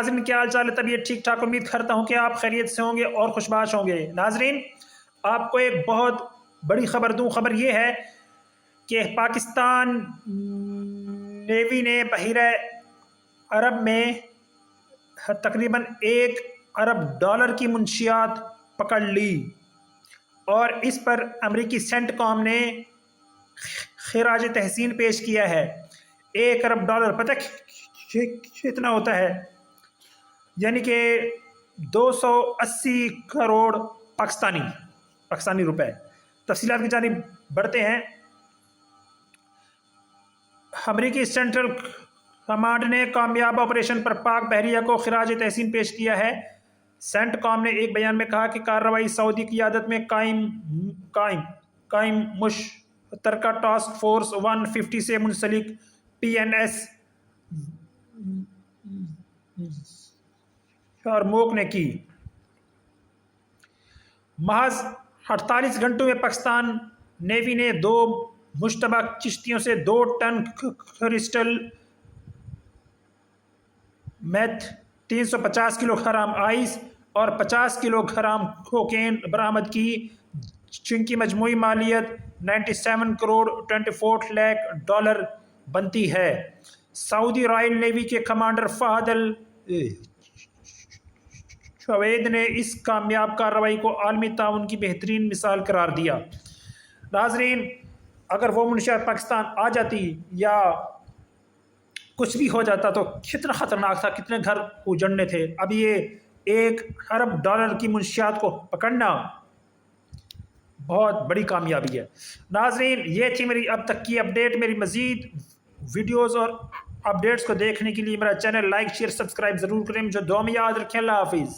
ناظرین کیا حال چال ہے؟ طبیعت ٹھیک ٹھاک؟ امید کرتا ہوں کہ آپ خیریت سے ہوں گے اور خوشباش ہوں گے۔ ناظرین آپ کو ایک بہت بڑی خبر دوں۔ خبر یہ ہے کہ پاکستان نیوی نے بحیرہ عرب میں تقریباً $1 ارب کی منشیات پکڑ لی، اور اس پر امریکی سینٹ کام نے خراج تحسین پیش کیا ہے۔ $1 ارب پتہ کتنا ہوتا ہے؟ یعنی کہ 280 کروڑ پاکستانی روپے۔ تفصیلات کی جانب بڑھتے ہیں۔ امریکی سینٹرل کمانڈ نے کامیاب آپریشن پر پاک بحریہ کو خراج تحسین پیش کیا ہے۔ سینٹ کام نے ایک بیان میں کہا کہ کارروائی سعودی قیادت میں قائم مشترکہ ٹاسک فورس 150 سے منسلک PNS یارموک نے کی۔ محض 48 گھنٹوں میں پاکستان نیوی نے 2 مشتبہ کشتیوں سے 2 ton crystal math, 350 kilo gram ice اور 50 کلو گرام کوکین برآمد کی، جن کی مجموعی مالیت $97 کروڑ 24 لاکھ بنتی ہے۔ سعودی رائل نیوی کے کمانڈر فہد الجوید نے اس کامیاب کارروائی کو عالمی تعاون کی بہترین مثال قرار دیا۔ ناظرین اگر وہ منشیات پاکستان آ جاتی یا کچھ بھی ہو جاتا تو کتنا خطرناک تھا، کتنے گھر اجڑنے تھے۔ اب یہ $1 ارب کی منشیات کو پکڑنا بہت بڑی کامیابی ہے۔ ناظرین یہ تھی میری اب تک کی اپڈیٹ۔ میری مزید ویڈیوز اور اپڈیٹس کو دیکھنے کے لیے میرا چینل لائک شیئر سبسکرائب ضرور کریں۔ مجھے دعا میں یاد رکھیں۔ اللہ حافظ۔